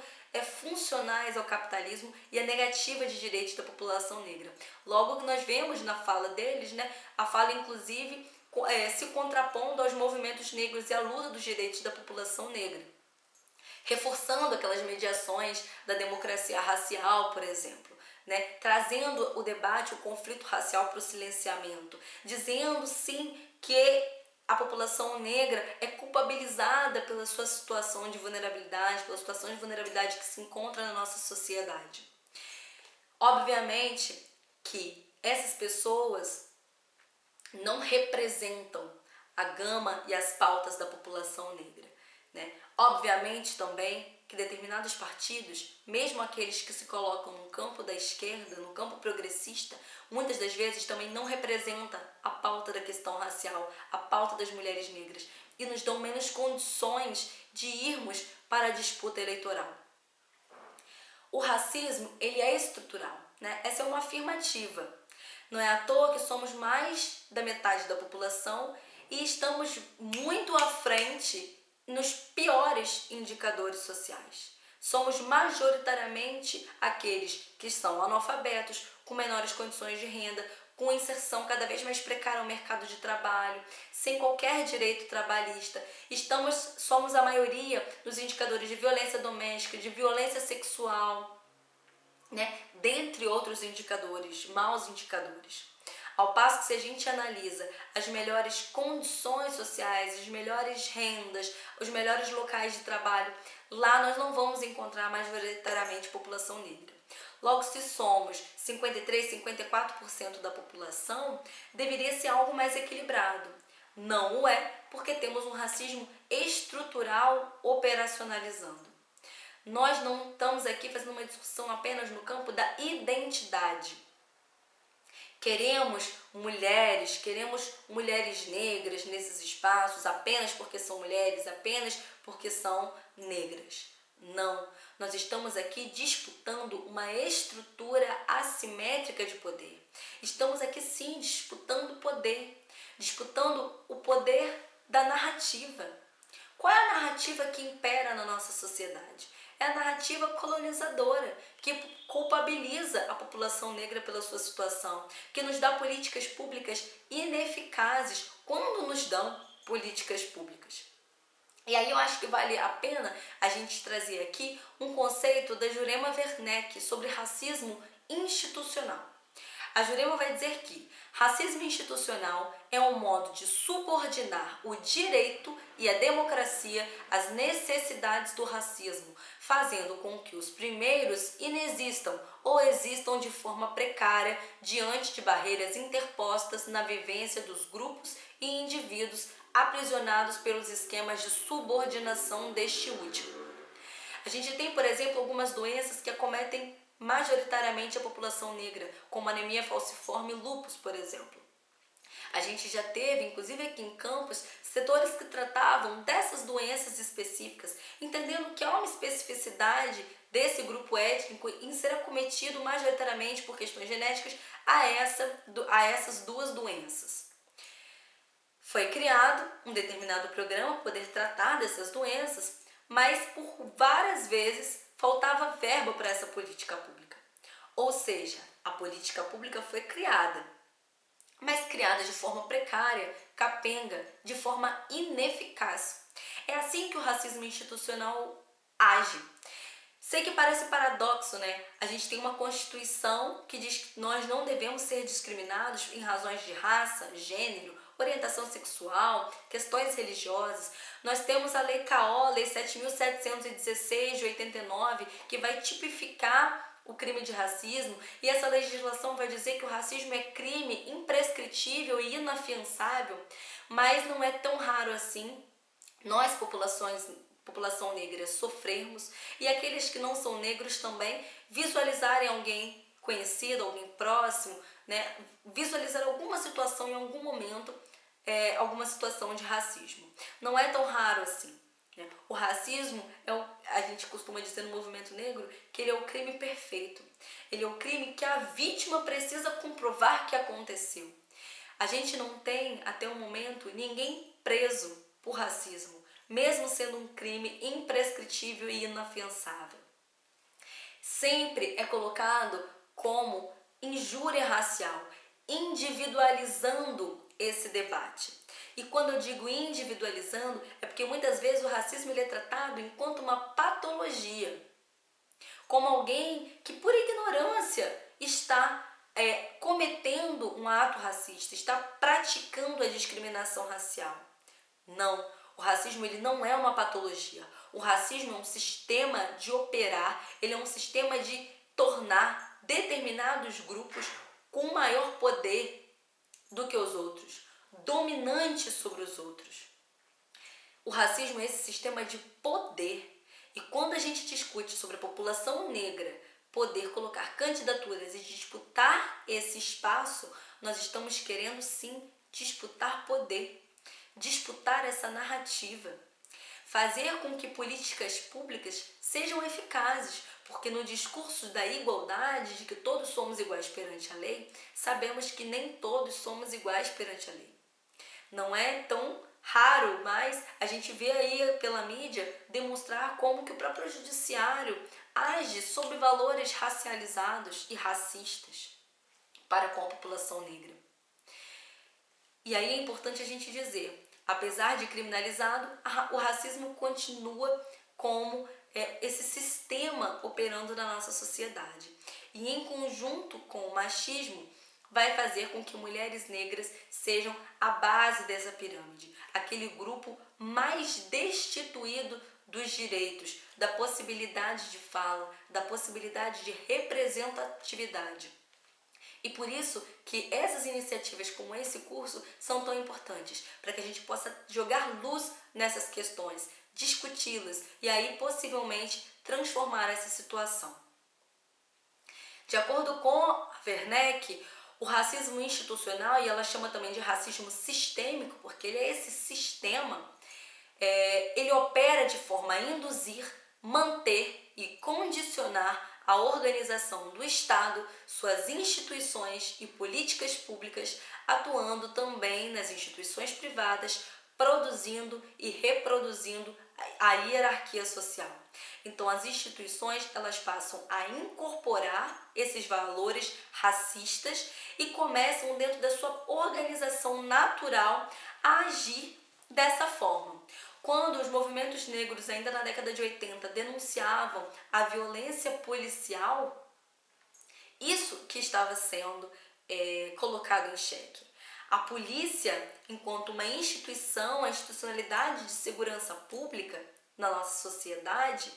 funcionais ao capitalismo e à negativa de direitos da população negra. Logo, nós vemos na fala deles, a fala inclusive se contrapondo aos movimentos negros e à luta dos direitos da população negra, reforçando aquelas mediações da democracia racial, por exemplo. Trazendo o debate, o conflito racial para o silenciamento, dizendo sim que a população negra é culpabilizada pela sua situação de vulnerabilidade, pela situação de vulnerabilidade que se encontra na nossa sociedade. Obviamente que essas pessoas não representam a gama e as pautas da população negra. Obviamente também que determinados partidos, mesmo aqueles que se colocam no campo da esquerda, no campo progressista, muitas das vezes também não representam a pauta da questão racial, a pauta das mulheres negras, e nos dão menos condições de irmos para a disputa eleitoral. O racismo, ele é estrutural, Essa é uma afirmativa. Não é à toa que somos mais da metade da população e estamos muito à frente nos piores indicadores sociais. Somos majoritariamente aqueles que são analfabetos, com menores condições de renda, com inserção cada vez mais precária ao mercado de trabalho, sem qualquer direito trabalhista. Somos a maioria nos indicadores de violência doméstica, de violência sexual, dentre outros indicadores, maus indicadores. Ao passo que, se a gente analisa as melhores condições sociais, as melhores rendas, os melhores locais de trabalho, lá nós não vamos encontrar majoritariamente população negra. Logo, se somos 53%, 54% da população, deveria ser algo mais equilibrado. Não o é, porque temos um racismo estrutural operacionalizando. Nós não estamos aqui fazendo uma discussão apenas no campo da identidade. Queremos mulheres negras nesses espaços apenas porque são mulheres, apenas porque são negras. Não, nós estamos aqui disputando uma estrutura assimétrica de poder. Estamos aqui sim disputando o poder da narrativa. Qual é a narrativa que impera na nossa sociedade? É a narrativa colonizadora, que culpabiliza a população negra pela sua situação, que nos dá políticas públicas ineficazes quando nos dão políticas públicas. E aí eu acho que vale a pena a gente trazer aqui um conceito da Jurema Werneck sobre racismo institucional. A Jurema vai dizer que racismo institucional é um modo de subordinar o direito e a democracia às necessidades do racismo, fazendo com que os primeiros inexistam ou existam de forma precária diante de barreiras interpostas na vivência dos grupos e indivíduos aprisionados pelos esquemas de subordinação deste último. A gente tem, por exemplo, algumas doenças que acometem majoritariamente a população negra, como anemia falciforme e lúpus, por exemplo. A gente já teve, inclusive aqui em Campos, setores que tratavam dessas doenças específicas, entendendo que há uma especificidade desse grupo étnico em ser acometido majoritariamente por questões genéticas a essas duas doenças. Foi criado um determinado programa para poder tratar dessas doenças, mas por várias vezes faltava verba para essa política pública. Ou seja, a política pública foi criada, mas criada de forma precária, capenga, de forma ineficaz. É assim que o racismo institucional age. Sei que parece paradoxo, né? A gente tem uma Constituição que diz que nós não devemos ser discriminados em razões de raça, gênero, orientação sexual, questões religiosas. Nós temos a Lei CAO, Lei 7.716 de 89, que vai tipificar o crime de racismo, e essa legislação vai dizer que o racismo é crime imprescritível e inafiançável, mas não é tão raro assim nós, população negra, sofrermos, e aqueles que não são negros também visualizarem alguém conhecido, alguém próximo, né? Visualizar alguma situação em algum momento, alguma situação de racismo. Não é tão raro assim. O racismo, a gente costuma dizer no movimento negro que ele é o crime perfeito. Ele é o crime que a vítima precisa comprovar que aconteceu. A gente não tem, até o momento, ninguém preso por racismo, mesmo sendo um crime imprescritível e inafiançável. Sempre é colocado como injúria racial, individualizando esse debate. E quando eu digo individualizando, é porque muitas vezes o racismo ele é tratado enquanto uma patologia, como alguém que por ignorância está cometendo um ato racista, está praticando a discriminação racial. Não, o racismo ele não é uma patologia. O racismo é um sistema de operar, ele é um sistema de tornar determinados grupos com maior poder do que os outros, dominante sobre os outros. O racismo é esse sistema de poder. E quando a gente discute sobre a população negra poder colocar candidaturas e disputar esse espaço, nós estamos querendo sim disputar poder, disputar essa narrativa, fazer com que políticas públicas sejam eficazes, porque no discurso da igualdade, de que todos somos iguais perante a lei, sabemos que nem todos somos iguais perante a lei. Não é tão raro, mas a gente vê aí pela mídia demonstrar como que o próprio judiciário age sobre valores racializados e racistas para com a população negra. E aí é importante a gente dizer, apesar de criminalizado, o racismo continua como esse sistema operando na nossa sociedade. E em conjunto com o machismo, vai fazer com que mulheres negras sejam a base dessa pirâmide, aquele grupo mais destituído dos direitos, da possibilidade de fala, da possibilidade de representatividade. E por isso que essas iniciativas como esse curso são tão importantes, para que a gente possa jogar luz nessas questões, discuti-las e aí possivelmente transformar essa situação. De acordo com a Werneck, o racismo institucional, e ela chama também de racismo sistêmico, porque ele é esse sistema, ele opera de forma a induzir, manter e condicionar a organização do Estado, suas instituições e políticas públicas, atuando também nas instituições privadas, produzindo e reproduzindo a hierarquia social. Então, as instituições elas passam a incorporar esses valores racistas e começam, dentro da sua organização natural, a agir dessa forma. Quando os movimentos negros, ainda na década de 80, denunciavam a violência policial, isso que estava sendo colocado em xeque. A polícia, enquanto uma instituição, a institucionalidade de segurança pública na nossa sociedade,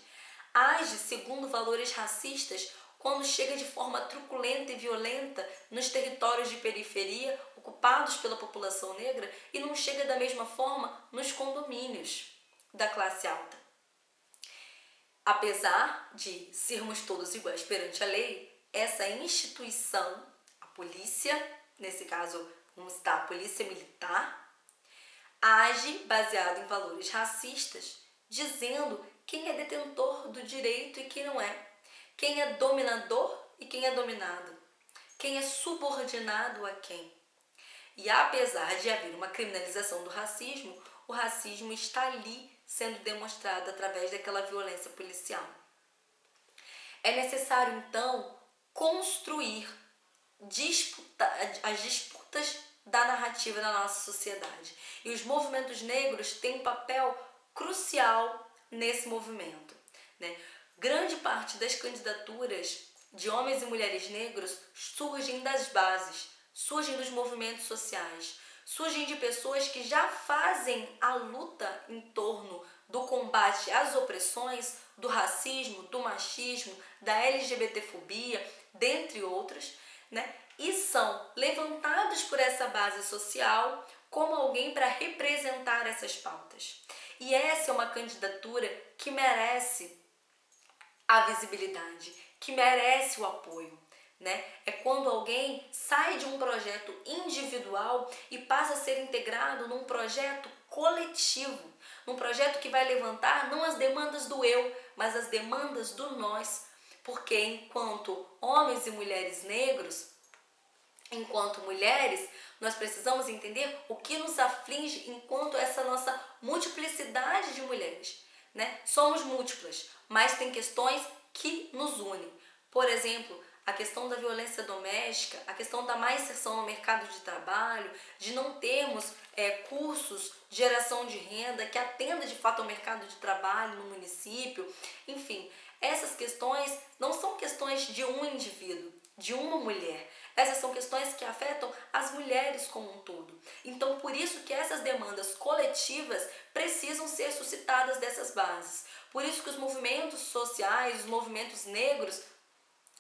age segundo valores racistas quando chega de forma truculenta e violenta nos territórios de periferia ocupados pela população negra e não chega da mesma forma nos condomínios da classe alta. Apesar de sermos todos iguais perante a lei, essa instituição, a polícia, nesse caso vamos citar a polícia militar, age baseado em valores racistas, dizendo quem é detentor do direito e quem não é, quem é dominador e quem é dominado, quem é subordinado a quem. E apesar de haver uma criminalização do racismo, o racismo está ali sendo demonstrado através daquela violência policial. É necessário, então, construir as disputas da narrativa da nossa sociedade. E os movimentos negros têm um papel crucial nesse movimento, né? Grande parte das candidaturas de homens e mulheres negros surgem das bases, surgem dos movimentos sociais, surgem de pessoas que já fazem a luta em torno do combate às opressões, do racismo, do machismo, da LGBTfobia, dentre outras, né? E são levantados por essa base social como alguém para representar essas pautas. E essa é uma candidatura que merece a visibilidade, que merece o apoio, né? É quando alguém sai de um projeto individual e passa a ser integrado num projeto coletivo, num projeto que vai levantar não as demandas do eu, mas as demandas do nós, porque enquanto homens e mulheres negros, enquanto mulheres, nós precisamos entender o que nos aflige enquanto essa nossa multiplicidade de mulheres, né? Somos múltiplas, mas tem questões que nos unem. Por exemplo, a questão da violência doméstica, a questão da má inserção no mercado de trabalho, de não termos cursos de geração de renda que atenda de fato ao mercado de trabalho no município. Enfim, essas questões não são questões de um indivíduo, de uma mulher. Essas são questões que afetam as mulheres como um todo. Então, por isso que essas demandas coletivas precisam ser suscitadas dessas bases. Por isso que os movimentos sociais, os movimentos negros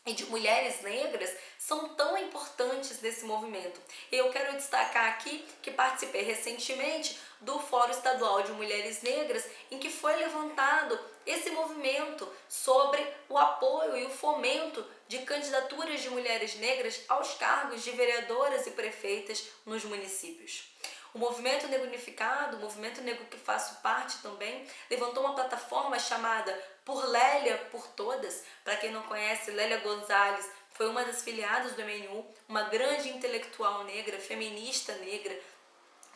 e de mulheres negras são tão importantes nesse movimento. Eu quero destacar aqui que participei recentemente do Fórum Estadual de Mulheres Negras, em que foi levantado esse movimento sobre o apoio e o fomento de candidaturas de mulheres negras aos cargos de vereadoras e prefeitas nos municípios. O Movimento Negro Unificado, o movimento negro que faço parte também, levantou uma plataforma chamada Por Lélia, por Todas. Para quem não conhece, Lélia Gonzalez foi uma das filiadas do MNU, uma grande intelectual negra, feminista negra,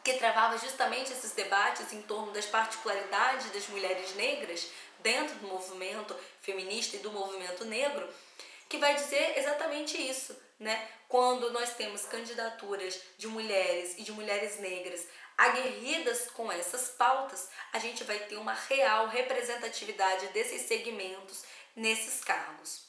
que travava justamente esses debates em torno das particularidades das mulheres negras dentro do movimento feminista e do movimento negro, que vai dizer exatamente isso, né? Quando nós temos candidaturas de mulheres e de mulheres negras aguerridas com essas pautas, a gente vai ter uma real representatividade desses segmentos nesses cargos.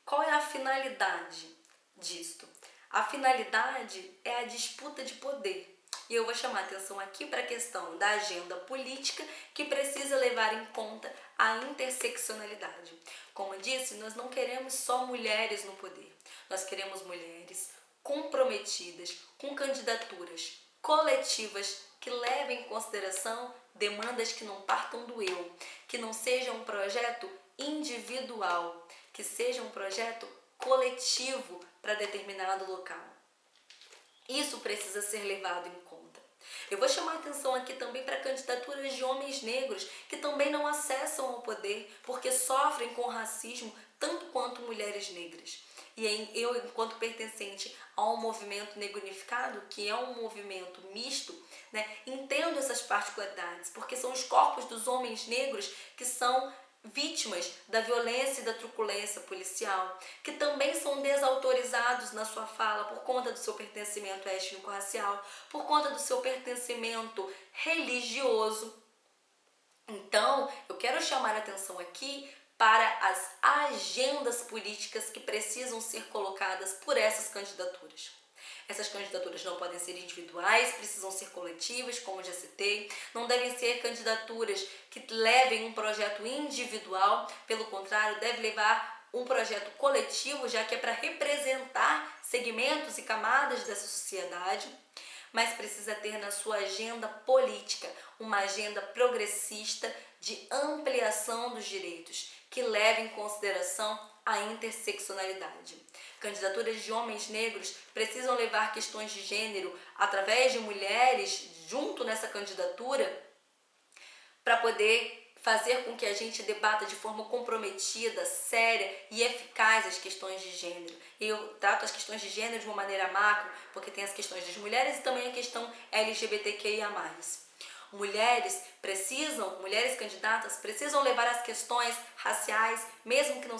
Qual é a finalidade disto? A finalidade é a disputa de poder. E eu vou chamar a atenção aqui para a questão da agenda política, que precisa levar em conta a interseccionalidade. Como eu disse, nós não queremos só mulheres no poder. Nós queremos mulheres comprometidas com candidaturas coletivas que levem em consideração demandas que não partam do eu, que não seja um projeto individual, que seja um projeto coletivo para determinado local. Isso precisa ser levado em conta. Eu vou chamar a atenção aqui também para candidaturas de homens negros que também não acessam ao poder porque sofrem com racismo tanto quanto mulheres negras. E eu, enquanto pertencente a um movimento negro unificado, que é um movimento misto, né, entendo essas particularidades, porque são os corpos dos homens negros que são vítimas da violência e da truculência policial, que também são desautorizados na sua fala por conta do seu pertencimento étnico-racial, por conta do seu pertencimento religioso. Então, eu quero chamar a atenção aqui para as agendas políticas que precisam ser colocadas por essas candidaturas. Essas candidaturas não podem ser individuais, precisam ser coletivas, como já citei. Não devem ser candidaturas que levem um projeto individual, pelo contrário, deve levar um projeto coletivo, já que é para representar segmentos e camadas dessa sociedade. mas precisa ter na sua agenda política uma agenda progressista de ampliação dos direitos, que leve em consideração a interseccionalidade. Candidaturas de homens negros precisam levar questões de gênero através de mulheres junto nessa candidatura para poder fazer com que a gente debata de forma comprometida, séria e eficaz as questões de gênero. Eu trato as questões de gênero de uma maneira macro, porque tem as questões das mulheres e também a questão LGBTQIA+. Mulheres candidatas precisam levar as questões raciais, mesmo que não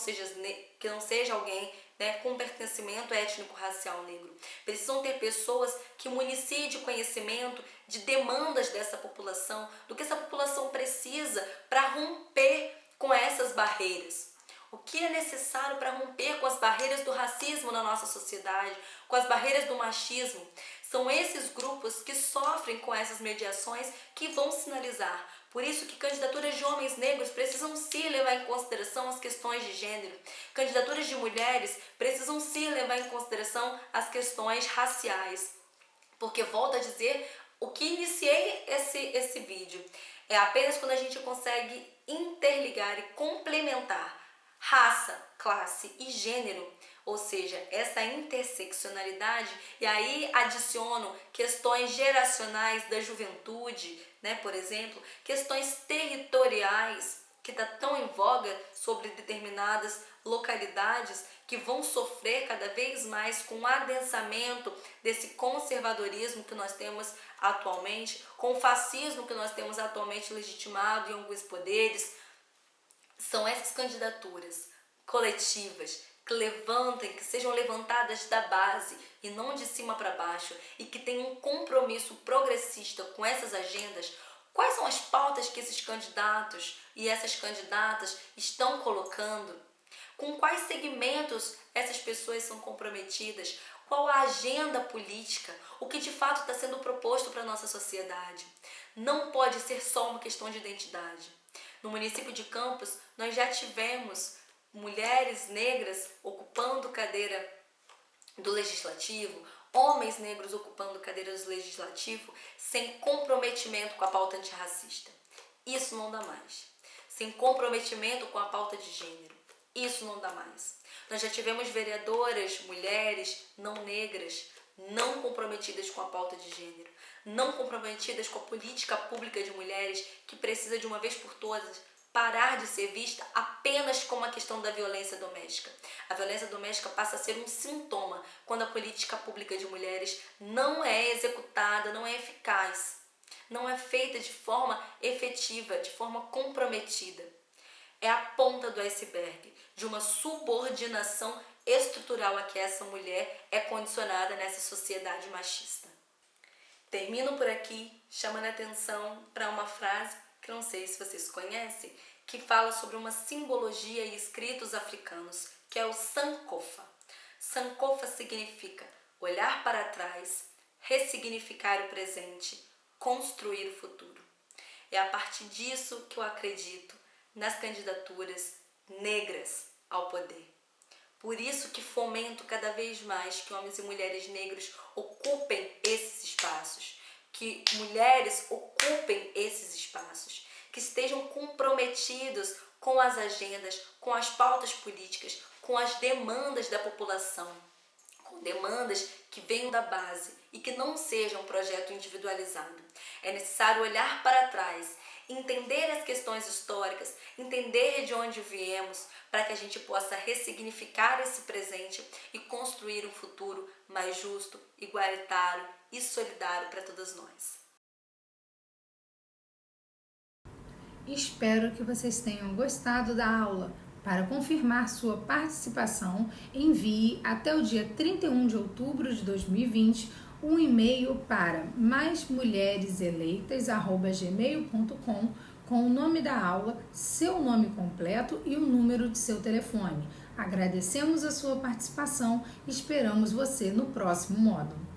seja alguém, né, com pertencimento étnico-racial negro. Precisam ter pessoas que municiem de conhecimento de demandas dessa população, do que essa população precisa para romper com essas barreiras. O que é necessário para romper com as barreiras do racismo na nossa sociedade, com as barreiras do machismo? São esses grupos que sofrem com essas mediações que vão sinalizar. Por isso que candidaturas de homens negros precisam sim levar em consideração as questões de gênero. Candidaturas de mulheres precisam sim levar em consideração as questões raciais. Porque, volto a dizer, o que iniciei esse vídeo é apenas quando a gente consegue interligar e complementar raça, classe e gênero, ou seja, essa interseccionalidade, e aí adiciono questões geracionais da juventude, né, por exemplo, questões territoriais, que está tão em voga sobre determinadas localidades que vão sofrer cada vez mais com o adensamento desse conservadorismo que nós temos atualmente, com o fascismo que nós temos atualmente legitimado em alguns poderes. São essas candidaturas coletivas que sejam levantadas da base e não de cima para baixo, e que tenham um compromisso progressista com essas agendas. Quais são as pautas que esses candidatos e essas candidatas estão colocando? Com quais segmentos essas pessoas são comprometidas? Qual a agenda política? O que de fato está sendo proposto para a nossa sociedade? Não pode ser só uma questão de identidade. No município de Campos, nós já tivemos mulheres negras ocupando cadeira do legislativo, homens negros ocupando cadeiras do legislativo, sem comprometimento com a pauta antirracista. Isso não dá mais. Sem comprometimento com a pauta de gênero. Isso não dá mais. Nós já tivemos vereadoras, mulheres, não negras, não comprometidas com a pauta de gênero, não comprometidas com a política pública de mulheres, que precisa de uma vez por todas parar de ser vista apenas como a questão da violência doméstica. A violência doméstica passa a ser um sintoma quando a política pública de mulheres não é executada, não é eficaz, não é feita de forma efetiva, de forma comprometida. É a ponta do iceberg de uma subordinação estrutural a que essa mulher é condicionada nessa sociedade machista. Termino por aqui chamando a atenção para uma frase que não sei se vocês conhecem, que fala sobre uma simbologia e escritos africanos, que é o Sankofa. Sankofa significa olhar para trás, ressignificar o presente, construir o futuro. É a partir disso que eu acredito nas candidaturas negras ao poder. Por isso que fomento cada vez mais que homens e mulheres negros ocupem esses espaços, que mulheres ocupem esses espaços, que estejam comprometidos com as agendas, com as pautas políticas, com as demandas da população, com demandas que venham da base e que não sejam um projeto individualizado. É necessário olhar para trás, entender as questões históricas, entender de onde viemos, para que a gente possa ressignificar esse presente e construir um futuro mais justo, igualitário e solidário para todas nós. Espero que vocês tenham gostado da aula. Para confirmar sua participação, envie até o dia 31 de outubro de 2020 um e-mail para maismulhereseleitas@gmail.com com o nome da aula, seu nome completo e o número de seu telefone. Agradecemos a sua participação e esperamos você no próximo módulo.